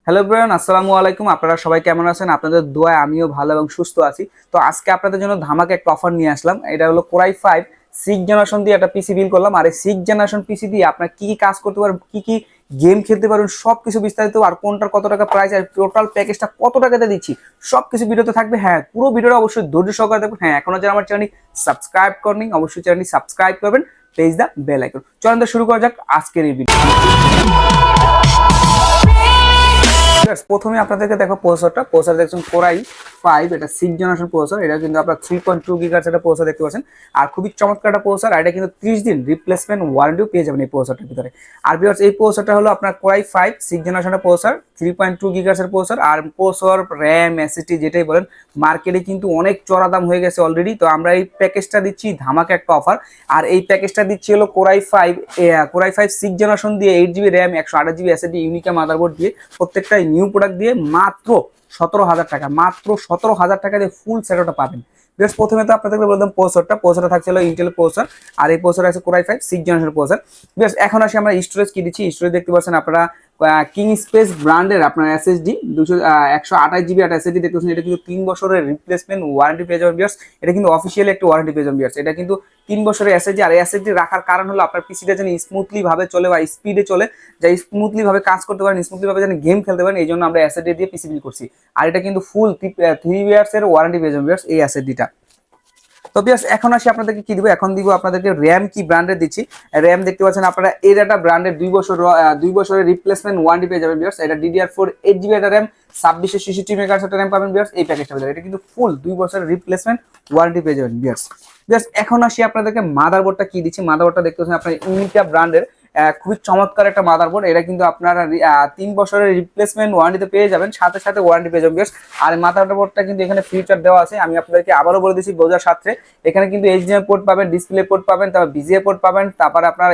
Hello Brien, আসসালামু আলাইকুম। আপনারা সবাই কেমন আছেন? আপনাদের দোয়ায় আমিও ভালো এবং সুস্থ আছি। তো আজকে আপনাদের জন্য ধামাকা একটা অফার নিয়ে আসলাম। এটা হলো কোরাই 5 সিক্স জেনারেশন দিয়ে একটা পিসি বিল করলাম। আর এই সিক্স জেনারেশন পিসি দিয়ে আপনার কি কি কাজ করতে পারবেন, কি কি গেম খেলতে পারবেন, সবকিছু বিস্তারিত, আর কোনটার কত টাকা প্রাইস, আর টোটাল প্যাকেজটা কত টাকাতে দিচ্ছি, সবকিছু ভিডিওতে থাকবে। হ্যাঁ, পুরো ভিডিওটা অবশ্যই ধৈর্য সহকারে দেখবেন। হ্যাঁ, এখনো যারা আমার চ্যানেলটি সাবস্ক্রাইব করেনি, অবশ্যই চ্যানেলটি সাবস্ক্রাইব করবেন, প্রেস দ্য বেল আইকন। চলেন তো শুরু করা যাক আজকের এই ভিডিও। প্রথমে আপনাদেরকে দেখো প্রসেসর দেখছেন কোরাই 5, এটা সিক্স জেনারেশন প্রসেসর। এটা কিন্তু আপনার 3.2 গিগাহার্টজ একটা প্রসেসর দেখতে পাচ্ছেন। আর খুবই চমৎকার একটা প্রসেসর। আর এটা কিন্তু 30 দিন রিপ্লেসমেন্ট ওয়ারেন্টিও পেয়ে যাবেন এই প্রসেসরটার ভিতরে। আর ভিউয়ার্স, এই প্রসেসরটা হলো আপনার কোরাই 5 সিক্স জেনারেশনের প্রসেসর, 3.2 গিগাহার্টজের প্রসেসর। আর প্রসেসর, র্যাম, এসএসডি যেটাই বলেন, মার্কেটে কিন্তু অনেক চড়া দাম হয়ে গেছে অলরেডি। তো আমরা এই প্যাকেজটা দিচ্ছি ধামাকা একটা অফার। আর এই প্যাকেজটা দিচ্ছি হলো কোরাই 5 সিক্স জেনারেশন দিয়ে 8 জিবি র্যাম, 128 জিবি এসএসডি, ইউনিকা মাদারবোর্ড দিয়ে, প্রত্যেকটাই নিউ প্রোডাক্ট দিয়ে মাত্র 17,000 টাকা। মাত্র 17,000 টাকা দিয়ে ফুল সেটটা পাবেন। বেশ, প্রথমে তো আপনাদেরকে বললাম প্রসেসরটা থাকছিল ইন্টেল প্রসেসর। আর এই প্রসেসর আছে কোরাই 5 সিক্স জেনারেশন প্রসেসর। বেশ, এখন আসি আমরা স্টোরেজ কি দিচ্ছি। স্টোরেজ দেখতে পাচ্ছেন আপনারা কিং স্পেস ব্র্যান্ডের আপনার এসএসডি 128 জিবি একটা এসএসডি দেখতে পাচ্ছেন। এটা কিন্তু 3 বছরের রিপ্লেসমেন্ট ওয়ারেন্টি পেয়ে যাবেন ভিউয়ার্স। এটা কিন্তু অফিসিয়ালি একটা ওয়ারেন্টি পেয়ে যাবেন ভিউয়ার্স। এটা কিন্তু 3 বছরের এসএসডি। আর এসএসডি রাখার কারণ হলো আপনার পিসিটা যেন স্মুথলি ভাবে চলে বা স্পিডে চলে, যা স্মুথলি ভাবে কাজ করতে পারেন, স্মুথলি ভাবে যেন গেম খেলতে পারেন। এই জন্য আমরা এসএসডি দিয়ে পিসি বিল করছি। আর এটা কিন্তু ফুল 3 ইয়ার্স এর ওয়ারেন্টি পেয়ে যাবেন ভিউয়ার্স এই এসএসডিটা। তো বিয়াস, এখন আসি আপনাদেরকে কি দিব। এখন দিব আপনাদেরকে র্যাম কি ব্র্যান্ডের দিচ্ছি। র্যাম দেখতে পাচ্ছেন আপনারা এরাটা ব্র্যান্ডের 2 বছরের রিপ্লেসমেন্ট ওয়ারেন্টি পেয়ে যাবেন বিয়াস। এটা DDR4 8 জিবি একটা র্যাম, 2666 মেগাহার্টজ একটা র্যাম পাবেন বিয়াস এই প্যাকেজটা ভিতরে। এটা কিন্তু ফুল 2 বছরের রিপ্লেসমেন্ট ওয়ারেন্টি পেয়ে যাবেন বিয়াস। বিয়াস, এখন আসি আপনাদেরকে মাদারবোর্ডটা কি দিচ্ছি। মাদারবোর্ডটা দেখতে পাচ্ছেন আপনার ইউনিকা ব্র্যান্ডের খুবই চমৎকার একটা মাদারবোর্ড। এটা কিন্তু আপনারা 3 বছরের রিপ্লেসমেন্ট ওয়ারেন্টিতে পেয়ে যাবেন, সাথে সাথে ওয়ারেন্টি পেয়ে যাবেন বেশ। আর মাদারবোর্ডটা কিন্তু এখানে ফিচার দেওয়া আছে, আমি আপনাদেরকে আবারও বলে দিচ্ছি বোঝার সাথে। এখানে কিন্তু এইচডিএমআই পোর্ট পাবেন, ডিসপ্লে পোর্ট পাবেন, তারপর বিজিএ পোর্ট পাবেন, তারপর আপনার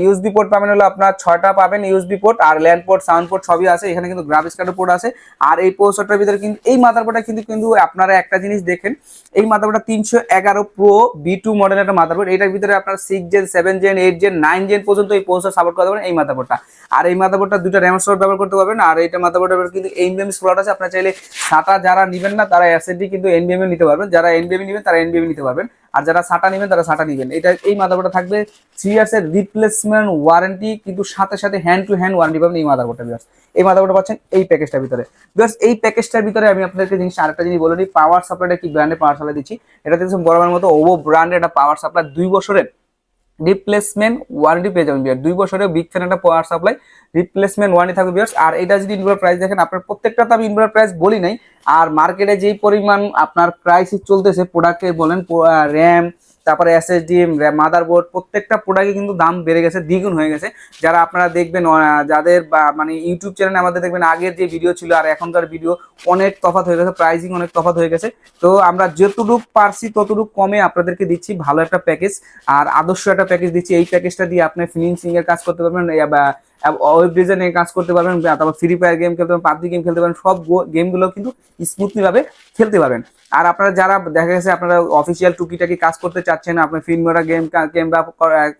ইউএসবি পোর্ট পাবেন হলো আপনার 6টা পাবেন ইউএসবি পোর্ট, আর ল্যান্ড পোর্ট, সাউন্ড পোর্ট সবই আছে। এখানে কিন্তু গ্রাফিক্স কার্ডের পোর্ট আছে। আর এই প্রসেসরটার ভিতরে কিন্তু এই মাদারবোর্ডটা কিন্তু আপনারা একটা জিনিস দেখেন, এই মাদারবোর্ডটা 311 প্রো B2 মডেলের একটা মাদারবোর্ড। এটার ভিতরে আপনার 6 জেন, 7 জেন, 8 জেন, 9 জেন পর্যন্ত এই প্রসেসর সাপোর্ট করতে পারবেন এই মাদারবোর্ডটা। আর এই মাদারবোর্ডটা দুটো র্যাম স্লট ব্যবহার করতে পারবেন। আর এইটা মাদারবোর্ডের কিন্তু এনভিএমই স্লট আছে। আপনারা চাইলে SATA যারা নেবেন না তারা এসএসডি কিন্তু এনভিএমই নিতে পারবেন, যারা এনভিএমই নেবেন তারা এনভিএমই নিতে পারবেন, আর যারা SATA নেবেন তারা SATA নেবেন। এটা এই মাদারবোর্ডটা থাকবে 3 ইয়ার্স এর রিপ্লেসমেন্ট ওয়ারেন্টি, কিন্তু সাথে সাথে হ্যান্ড টু হ্যান্ড ওয়ারেন্টি পাবেন এই মাদারবোর্ডটা ভিউয়ার্স। এই মাদারবোর্ডটা পাচ্ছেন এই প্যাকেজটার ভিতরে ভিউয়ার্স। এই প্যাকেজটার ভিতরে আমি আপনাদেরকে আরেকটা জিনিস বলে দিই, পাওয়ার সাপ্লাইটা কি ব্র্যান্ডের পাওয়ার সাপ্লাই দিচ্ছি। এটা দেখছেন বরাবর মতো ওভো ব্র্যান্ডের একটা পাওয়ার সাপ্লাই, 2 বছরের রিপ্লেসমেন্ট ওয়ারেন্টি পেয়ে যাবেন বিয়ার। 2 বছরের বিগ ফ্যান একটা পাওয়ার সাপ্লাই রিপ্লেসমেন্ট ওয়ারেন্টি থাকবে বিয়ার্স। আর এটা যদি ইনভার্টার প্রাইস দেখেন, আপনার প্রত্যেকটা তো আমি ইনভার্টার প্রাইস বলি নাই। আর মার্কেটে যেই পরিমাণ আপনার প্রাইস চলতেছে প্রোডাক্টের বলেন, র্যাম, তারপরে এসএসডি, মাদারবোর্ড, প্রত্যেকটা প্রোডাক্টে কিন্তু দাম বেড়ে গেছে, দ্বিগুণ হয়ে গেছে। যারা আপনারা দেখবেন যাদের মানে ইউটিউব চ্যানেলে আমাদের দেখবেন আগের যে ভিডিও ছিল আর এখনকার ভিডিও অনেক তফাৎ হয়ে গেছে, প্রাইসিং অনেক তফাৎ হয়ে গেছে। তো আমরা যতটুকু পারছি ততটুকু কমে আপনাদেরকে দিচ্ছি ভালো একটা প্যাকেজ, আর আদর্শ একটা প্যাকেজ দিচ্ছি। এই প্যাকেজটা দিয়ে আপনি ফিনিশিং এর কাজ করতে পারবেন, ওয়েব ডিজাইনের কাজ করতে পারবেন, তারপর ফ্রি ফায়ার গেম খেলতে পারবেন, পাবজি গেম খেলতে পারবেন, সব গেমগুলো কিন্তু স্মুথলি ভাবে খেলতে পারবেন। আর আপনারা যারা দেখা গেছে আপনারা অফিসিয়াল টুকিটাকি কাজ করতে চাচ্ছেন, আপনার ফিল্মরা গেম বা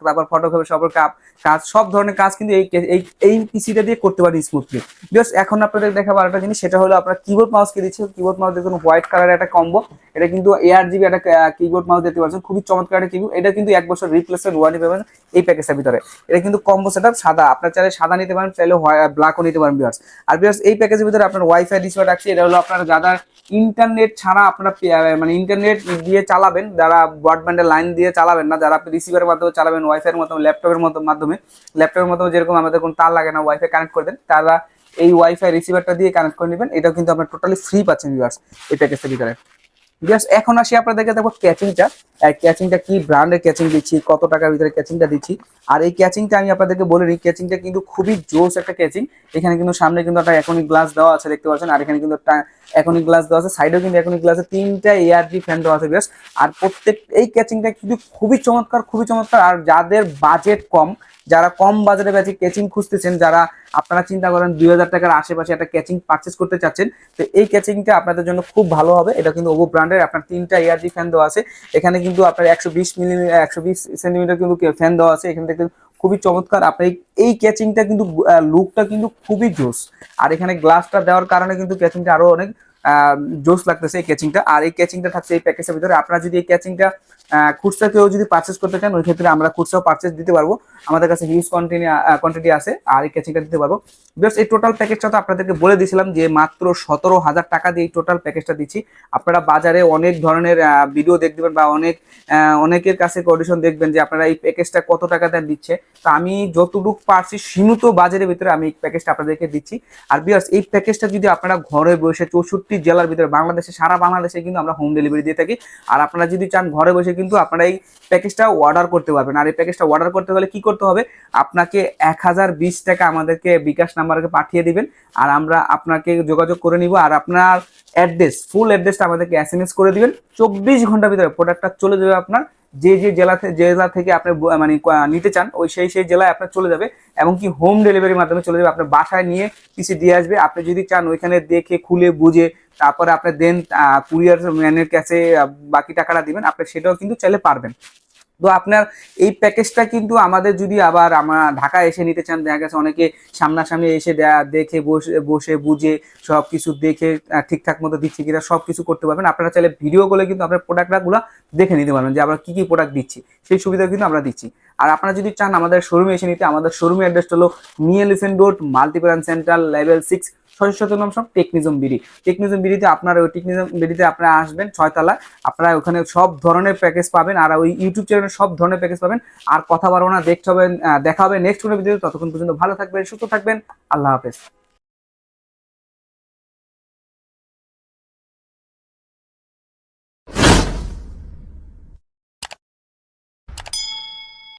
তারপর ফটোগ্রাফি সব কাজ, সব ধরনের কাজ কিন্তু এই পিসিটা দিয়ে করতে পারেন স্মুথলি। জাস্ট এখন আপনাদের দেখাবো আরেকটা জিনিস, সেটা হলো আপনার কিবোর্ড মাউস কে দিচ্ছি। কিবোর্ড মাউস দেখুন হোয়াইট কালারের একটা কম্বো। এটা কিন্তু ARGB একটা কিবোর্ড মাউস দেখতে পাচ্ছেন, খুবই চমৎকার একটা কিবোর্ড। এটা কিন্তু 1 বছর রিপ্লেসমেন্ট ওয়ারেন্টি পাবেন এই প্যাকেজের ভিতরে। এটা কিন্তু কম্বো সেটআপ সাদা, আপনার চাইলে সাদা নিতে পারেন, চাইলে ব্ল্যাকও নিতে পারেন ভিউয়ার্স। আর ভিউয়ার্স, এই প্যাকেজের ভিতরে আপনার ওয়াইফাই রিসিভার আছে। এটা হলো আপনার যারা ইন্টারনেট ছাড়া আপনারা মানে ইন্টারনেট দিয়ে চালাবেন, যারা ব্রডব্যান্ডের লাইন দিয়ে চালাবেন না, যারা আপনি রিসিভারের মাধ্যমে চালাবেন, ওয়াইফাইয়ের মাধ্যমে, ল্যাপটপের মাধ্যমে যেরকম আমাদের কোনো তার লাগে না, ওয়াইফাই কানেক্ট করে দেন, তারা এই ওয়াইফাই রিসিভারটা দিয়ে কানেক্ট করে নেবেন। এটাও কিন্তু আপনার টোটালি ফ্রি পাচ্ছেন ভিউয়ার্স এই প্যাকেজটার ভিতরে। জাস্ট এখন আসি আপনাদেরকে দেখো ক্যাচিংটা কি ব্র্যান্ডের ক্যাচিং দিচ্ছি, কত টাকার ভিতরে ক্যাচিংটা দিচ্ছি। আর এই ক্যাচিংটা আমি আপনাদেরকে বলে নিই, ক্যাচিংটা কিন্তু খুবই জোস একটা ক্যাচিং। এখানে কিন্তু সামনে কিন্তু একটা অ্যাকোনিক গ্লাস দেওয়া আছে দেখতে পাচ্ছেন, আর এখানে কিন্তু একটা অ্যাকোনিক গ্লাস দেওয়া আছে, সাইডেও কিন্তু অ্যাকোনিক গ্লাসে 3টা ARG ফ্যান দেওয়া আছে বেশ। আর এই ক্যাচিংটা কিন্তু খুবই চমৎকার। আর যাদের বাজেট কম, যারা কম বাজেটে ক্যাচিং খুঁজতেছেন, যারা আপনারা চিন্তা করেন 2000 টাকার আশেপাশে একটা ক্যাচিং পারচেস করতে চাচ্ছেন, তো এই ক্যাচিংটা আপনাদের জন্য খুব ভালো হবে। এটা কিন্তু ওভো ব্র্যান্ডের, আপনার 3টা ARG ফ্যান দেওয়া আছে। এখানে কিন্তু আপনার 120 সেন্টিমিটার কিন্তু ফ্যান দেওয়া আছে। এখানে দেখতে খুবই চমৎকার। আপনি এই ক্যাচিংটা কিন্তু লুকটা কিন্তু খুবই জোস, আর এখানে গ্লাসটা দেওয়ার কারণে কিন্তু ক্যাচিংটা আরো অনেক জোস লাগতেছে এই ক্যাচিংটা। আর এই ক্যাচিংটা থাকছে এই প্যাকেজের ভিতরে। আপনারা যদি এই ক্যাচিংটা খুচরা কেউ যদি পারচেস করতে চান, ওই ক্ষেত্রে আমরা খুচরাও পারচেস দিতে পারবো, আমাদের কাছে হিউজ কোয়ান্টিটি আছে, আর এই ক্যাচিংটা দিতে পারবো। বেশ, এই টোটাল প্যাকেজটা তো আপনাদেরকে বলে দিয়েছিলাম যে মাত্র 17,000 টাকা দিয়ে এই টোটাল প্যাকেজটা দিচ্ছি। আপনারা বাজারে অনেক ধরনের ভিডিও দেখবেন বা অনেকের কাছে কন্ডিশন দেখবেন যে আপনারা এই প্যাকেজটা কত টাকা দেন দিচ্ছে। তো আমি যতটুকু পারছি সীমিত বাজারের ভিতরে আমি এই প্যাকেজটা আপনাদেরকে দিচ্ছি। আর বিয়ার্স, এই প্যাকেজটা যদি আপনারা ঘরে বসে 64 জেলার ভিতরে বাংলাদেশে, সারা বাংলাদেশে কিন্তু আমরা হোম ডেলিভারি দিয়ে থাকি। আর আপনারা যদি চান ঘরে বসে কিন্তু আপনারা এই প্যাকেজটা অর্ডার করতে পারবেন। আর এই প্যাকেজটা অর্ডার করতে হলে কি করতে হবে, আপনাকে 1020 টাকা আমাদেরকে বিকাশ নাম্বারকে পাঠিয়ে দিবেন, আর আমরা আপনাকে যোগাযোগ করে নিব। আর আপনার অ্যাড্রেস, ফুল অ্যাড্রেসটা আমাদেরকে SMS করে দিবেন। 24 ঘন্টার ভিতরে প্রোডাক্টটা চলে যাবে আপনার যে জেলা থেকে আপনি মানে নিতে চান, ওই সেই জেলায় আপনার চলে যাবে, এমনকি হোম ডেলিভারির মাধ্যমে চলে যাবে, আপনার বাসায় নিয়ে পিসি দিয়ে আসবে। আপনি যদি চান ওইখানে দেখে খুলে বুঝে তারপরে আপনি দেন কুরিয়ার ম্যানের কাছে বাকি টাকাটা দিবেন, আপনি সেটাও কিন্তু চাইলে পারবেন। তো আপনার এই প্যাকেজটা কিন্তু আমাদের যদি আবার আমরা ঢাকা এসে নিতে চান, দেখা গেছে অনেকে সামনাসামনি এসে দেখে বসে বুঝে সব কিছু দেখে ঠিকঠাক মতো দিচ্ছি কিনা সব কিছু করতে পারবেন। আপনারা চাইলে ভিডিও করে কিন্তু আপনার প্রোডাক্টগুলো দেখে নিতে পারবেন যে আমরা কি কি প্রোডাক্ট দিচ্ছি, সেই সুবিধা কিন্তু আমরা দিচ্ছি। আর আপনারা যদি চান আমাদের শোরুমে এসে নিতে, আমাদের শোরুমের অ্যাড্রেসটা হলো new elephant road, Multiplan centre, level 6, 607 সব টেকনিজম বিডি। টেকনিজম বিডিতে আপনারা ওই টেকনিজম বিডিতে আপনারা আসবেন 6 তলা, আপনারা ওখানে সব ধরনের প্যাকেজ পাবেন, আর ওই ইউটিউব চ্যানেলে সব ধরনের প্যাকেজ পাবেন। আর কথা বাড়বো না, দেখা হবে নেক্সট কোনো ভিডিওতে। ততক্ষণ পর্যন্ত ভালো থাকবেন, সুস্থ থাকবেন, আল্লাহ হাফেজ।